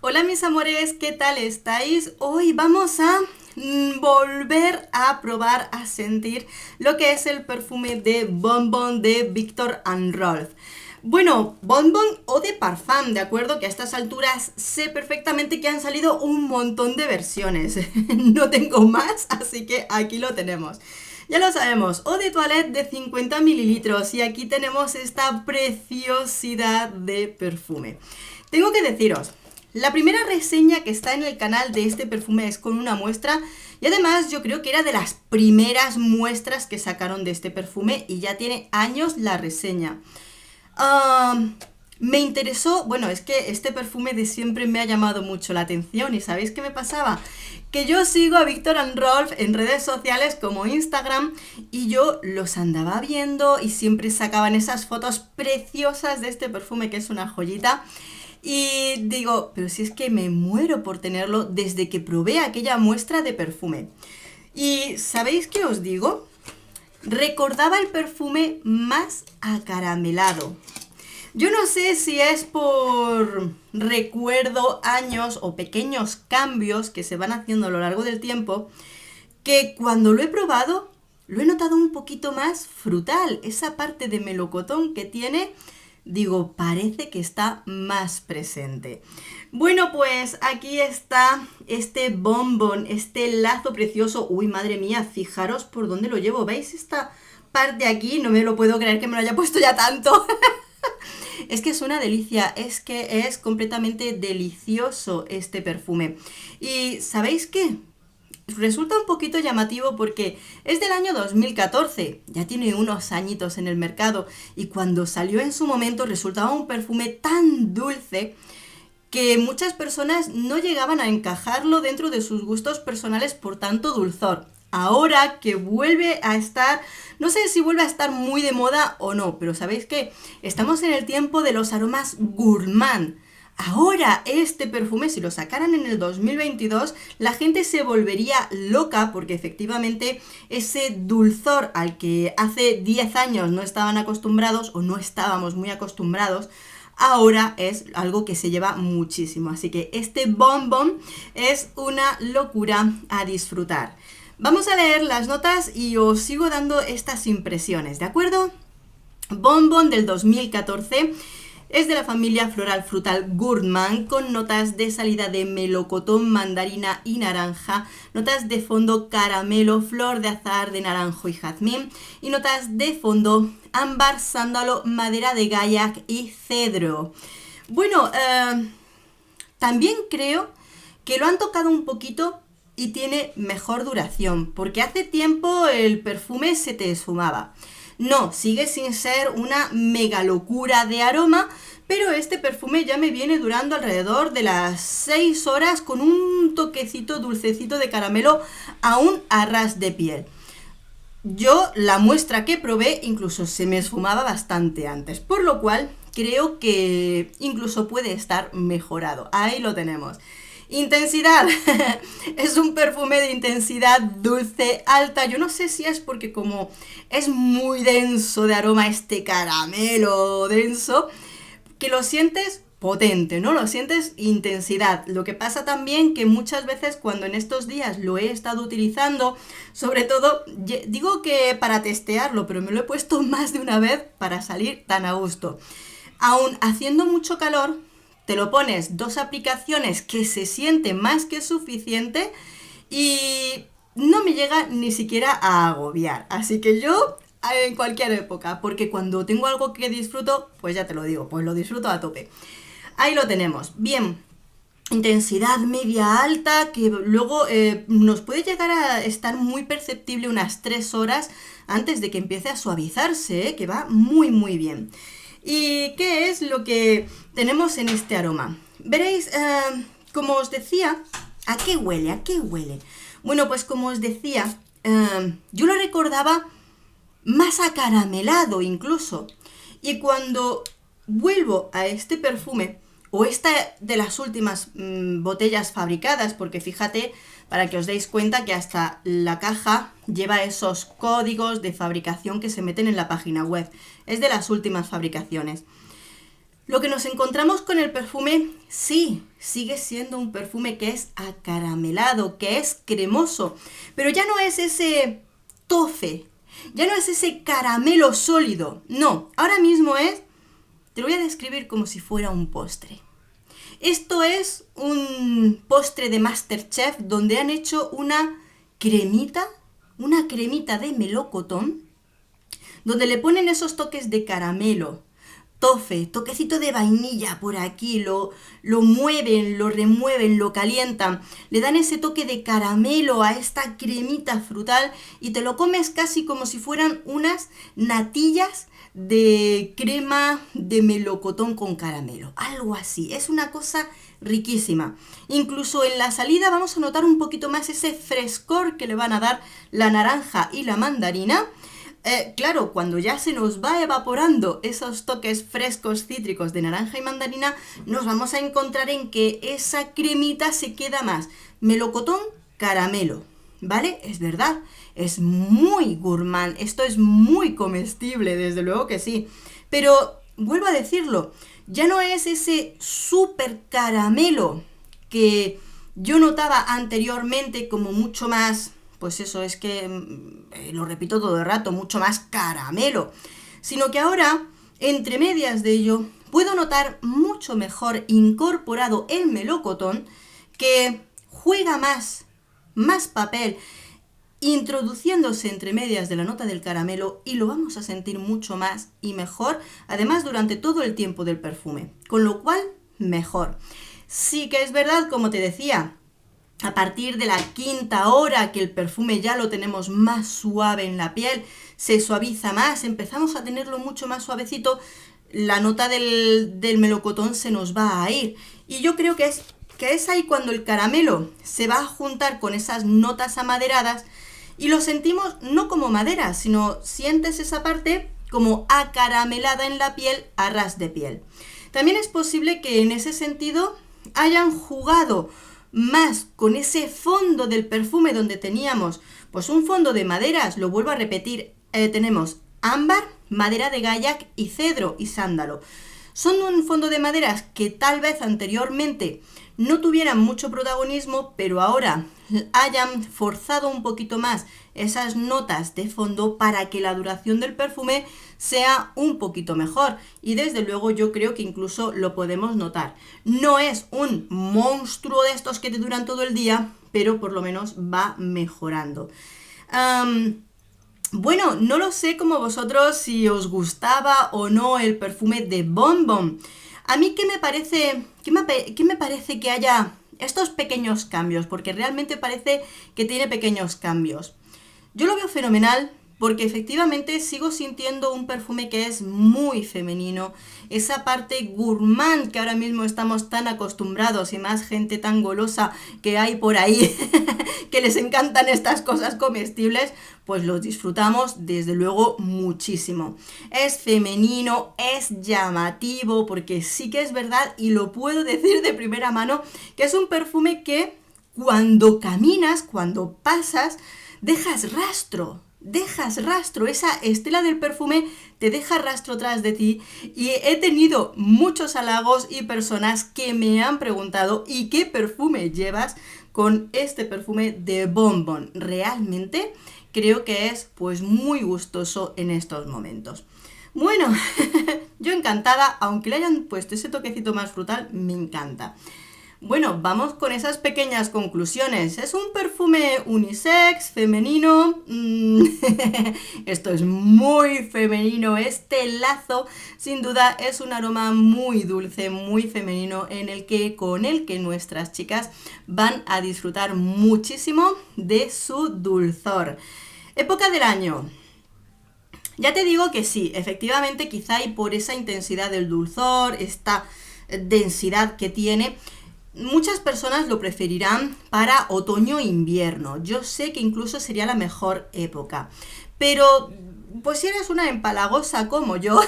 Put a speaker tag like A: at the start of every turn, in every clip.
A: Hola mis amores, ¿qué tal estáis? Hoy vamos a volver a probar, a sentir lo que es el perfume de Bon Bon de Viktor and Rolf. Bueno, Bon Bon o de Parfum, ¿de acuerdo? Que a estas alturas sé perfectamente que han salido un montón de versiones. No tengo más, así que aquí lo tenemos. Ya lo sabemos, eau de toilette de 50 mililitros y aquí tenemos esta preciosidad de perfume. Tengo que deciros, la primera reseña que está en el canal de este perfume es con una muestra y además yo creo que era de las primeras muestras que sacaron de este perfume y ya tiene años la reseña. Me interesó, bueno, es que este perfume de siempre me ha llamado mucho la atención y ¿sabéis qué me pasaba? Que yo sigo a Viktor and Rolf en redes sociales como Instagram y yo los andaba viendo y siempre sacaban esas fotos preciosas de este perfume que es una joyita. Y digo, pero si es que me muero por tenerlo desde que probé aquella muestra de perfume. ¿Y sabéis qué os digo? Recordaba el perfume más acaramelado. Yo no sé si es por recuerdo, años o pequeños cambios que se van haciendo a lo largo del tiempo, que cuando lo he probado lo he notado un poquito más frutal. Esa parte de melocotón que tiene, digo, parece que está más presente. Bueno, pues aquí está este Bon Bon, este lazo precioso. Uy, madre mía, fijaros por dónde lo llevo. ¿Veis esta parte aquí? No me lo puedo creer que me lo haya puesto ya tanto. Es que es una delicia, es que es completamente delicioso este perfume. ¿Y sabéis qué? Resulta un poquito llamativo porque es del año 2014, ya tiene unos añitos en el mercado y cuando salió en su momento resultaba un perfume tan dulce que muchas personas no llegaban a encajarlo dentro de sus gustos personales por tanto dulzor. Ahora que vuelve a estar, no sé si vuelve a estar muy de moda o no, pero ¿sabéis qué? Estamos en el tiempo de los aromas gourmand. Ahora este perfume, si lo sacaran en el 2022, la gente se volvería loca porque efectivamente ese dulzor al que hace 10 años no estaban acostumbrados o no estábamos muy acostumbrados, ahora es algo que se lleva muchísimo. Así que este Bon Bon es una locura a disfrutar. Vamos a leer las notas y os sigo dando estas impresiones, ¿de acuerdo? Bon Bon del 2014 es de la familia floral frutal Gourmand con notas de salida de melocotón, mandarina y naranja, notas de fondo caramelo, flor de azahar de naranjo y jazmín y notas de fondo ámbar, sándalo, madera de gaiac y cedro. Bueno, también creo que lo han tocado un poquito y tiene mejor duración, porque hace tiempo el perfume se te esfumaba. No, sigue sin ser una mega locura de aroma, pero este perfume ya me viene durando alrededor de las 6 horas con un toquecito dulcecito de caramelo aún a ras de piel. Yo la muestra que probé incluso se me esfumaba bastante antes, por lo cual creo que incluso puede estar mejorado. Ahí lo tenemos. Intensidad. Es un perfume de intensidad dulce, alta. Yo no sé si es porque como es muy denso de aroma este caramelo denso, que lo sientes potente, ¿no? Lo sientes intensidad. Lo que pasa también que muchas veces cuando en estos días lo he estado utilizando, sobre todo, digo que para testearlo, pero me lo he puesto más de una vez para salir tan a gusto. Aún haciendo mucho calor, te lo pones 2 aplicaciones que se siente más que suficiente y no me llega ni siquiera a agobiar. Así que yo en cualquier época, porque cuando tengo algo que disfruto, pues ya te lo digo, pues lo disfruto a tope. Ahí lo tenemos. Bien, intensidad media alta que luego nos puede llegar a estar muy perceptible unas 3 horas antes de que empiece a suavizarse, que va muy muy bien. ¿Y qué es lo que tenemos en este aroma? Veréis, como os decía, ¿a qué huele? ¿A qué huele? Bueno, pues como os decía, yo lo recordaba más acaramelado incluso. Y cuando vuelvo a este perfume, o esta de las últimas botellas fabricadas, porque fíjate, para que os deis cuenta que hasta la caja lleva esos códigos de fabricación que se meten en la página web. Es de las últimas fabricaciones. Lo que nos encontramos con el perfume, sí, sigue siendo un perfume que es acaramelado, que es cremoso, pero ya no es ese tofe, ya no es ese caramelo sólido, no, ahora mismo te lo voy a describir como si fuera un postre. Esto es un postre de MasterChef donde han hecho una cremita de melocotón, donde le ponen esos toques de caramelo, tofe, toquecito de vainilla por aquí, lo mueven, lo remueven, lo calientan, le dan ese toque de caramelo a esta cremita frutal y te lo comes casi como si fueran unas natillas de crema de melocotón con caramelo, algo así, es una cosa riquísima. Incluso en la salida vamos a notar un poquito más ese frescor que le van a dar la naranja y la mandarina. Claro, cuando ya se nos va evaporando esos toques frescos cítricos de naranja y mandarina, nos vamos a encontrar en que esa cremita se queda más melocotón, caramelo, ¿vale? Es verdad, es muy gourmand, esto es muy comestible, desde luego que sí, pero vuelvo a decirlo, ya no es ese súper caramelo que yo notaba anteriormente como mucho más, pues eso es que, lo repito todo el rato, mucho más caramelo, sino que ahora, entre medias de ello, puedo notar mucho mejor incorporado el melocotón, que juega más papel, introduciéndose entre medias de la nota del caramelo y lo vamos a sentir mucho más y mejor, además durante todo el tiempo del perfume, con lo cual mejor. Sí que es verdad, como te decía, a partir de la quinta hora que el perfume ya lo tenemos más suave en la piel, se suaviza más, empezamos a tenerlo mucho más suavecito, la nota del melocotón se nos va a ir. Y yo creo que es ahí cuando el caramelo se va a juntar con esas notas amaderadas y lo sentimos no como madera, sino sientes esa parte como acaramelada en la piel, a ras de piel. También es posible que en ese sentido hayan jugado más con ese fondo del perfume donde teníamos pues un fondo de maderas, lo vuelvo a repetir, tenemos ámbar, madera de gaiac y cedro y sándalo. Son un fondo de maderas que tal vez anteriormente no tuvieran mucho protagonismo, pero ahora hayan forzado un poquito más esas notas de fondo para que la duración del perfume sea un poquito mejor. Y desde luego yo creo que incluso lo podemos notar. No es un monstruo de estos que te duran todo el día, pero por lo menos va mejorando. Bueno, no lo sé como vosotros si os gustaba o no el perfume de Bon Bon. A mí ¿qué me parece que haya estos pequeños cambios? Porque realmente parece que tiene pequeños cambios. Yo lo veo fenomenal porque efectivamente sigo sintiendo un perfume que es muy femenino. Esa parte gourmand que ahora mismo estamos tan acostumbrados y más gente tan golosa que hay por ahí que les encantan estas cosas comestibles, pues los disfrutamos desde luego muchísimo. Es femenino, es llamativo, porque sí que es verdad y lo puedo decir de primera mano que es un perfume que cuando caminas, cuando pasas, dejas rastro, esa estela del perfume te deja rastro tras de ti y he tenido muchos halagos y personas que me han preguntado ¿y qué perfume llevas? Con este perfume de Bon Bon. Realmente creo que es pues muy gustoso en estos momentos. Bueno, yo encantada, aunque le hayan puesto ese toquecito más frutal, me encanta. Bueno, vamos con esas pequeñas conclusiones. Es un perfume unisex, femenino. Esto es muy femenino. Este lazo, sin duda, es un aroma muy dulce, muy femenino, con el que nuestras chicas van a disfrutar muchísimo de su dulzor. Época del año. Ya te digo que sí, efectivamente, quizá y por esa intensidad del dulzor, esta densidad que tiene, muchas personas lo preferirán para otoño e invierno. Yo sé que incluso sería la mejor época. Pero, pues si eres una empalagosa como yo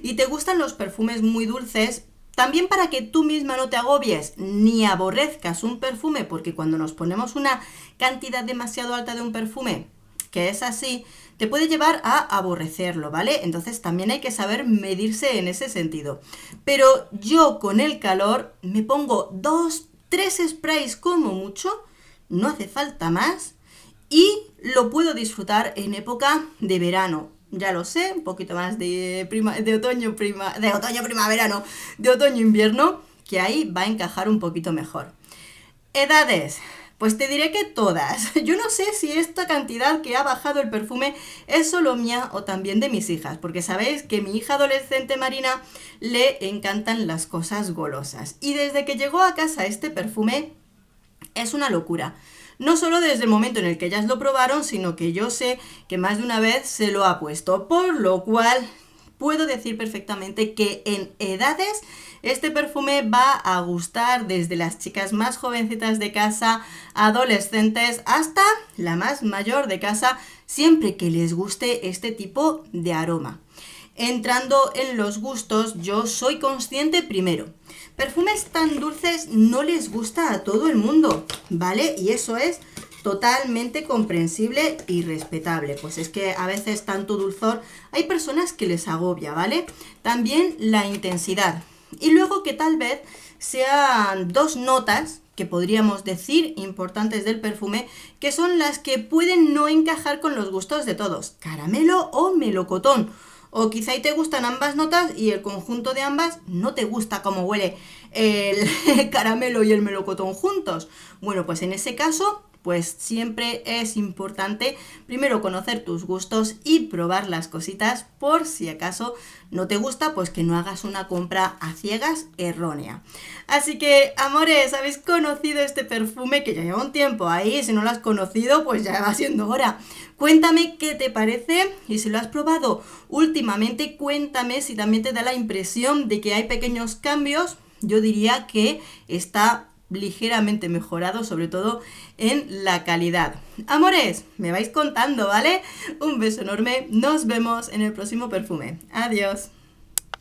A: y te gustan los perfumes muy dulces, también para que tú misma no te agobies ni aborrezcas un perfume, porque cuando nos ponemos una cantidad demasiado alta de un perfume, que es así, te puede llevar a aborrecerlo, ¿vale? Entonces también hay que saber medirse en ese sentido. Pero yo con el calor me pongo 2, 3 sprays como mucho, no hace falta más, y lo puedo disfrutar en época de verano. Ya lo sé, un poquito más de otoño-primavera, no, de otoño-invierno, que ahí va a encajar un poquito mejor. Edades. Pues te diré que todas. Yo no sé si esta cantidad que ha bajado el perfume es solo mía o también de mis hijas, porque sabéis que mi hija adolescente Marina le encantan las cosas golosas. Y desde que llegó a casa este perfume es una locura. No solo desde el momento en el que ellas lo probaron, sino que yo sé que más de una vez se lo ha puesto, por lo cual puedo decir perfectamente que en edades este perfume va a gustar desde las chicas más jovencitas de casa, adolescentes, hasta la más mayor de casa, siempre que les guste este tipo de aroma. Entrando en los gustos, yo soy consciente primero. Perfumes tan dulces no les gusta a todo el mundo, ¿vale? Y eso es totalmente comprensible y respetable. Pues es que a veces tanto dulzor hay personas que les agobia, ¿vale? También la intensidad. Y luego que tal vez sean 2 notas que podríamos decir importantes del perfume, que son las que pueden no encajar con los gustos de todos, caramelo o melocotón. O quizá y te gustan ambas notas y el conjunto de ambas no te gusta cómo huele el caramelo y el melocotón juntos. Bueno, pues en ese caso, pues siempre es importante primero conocer tus gustos y probar las cositas por si acaso no te gusta, pues que no hagas una compra a ciegas errónea. Así que, amores, habéis conocido este perfume que ya lleva un tiempo ahí. Si no lo has conocido, pues ya va siendo hora. Cuéntame qué te parece y si lo has probado últimamente, cuéntame si también te da la impresión de que hay pequeños cambios. Yo diría que está ligeramente mejorado, sobre todo en la calidad. Amores, me vais contando, ¿vale? Un beso enorme, nos vemos en el próximo perfume. Adiós.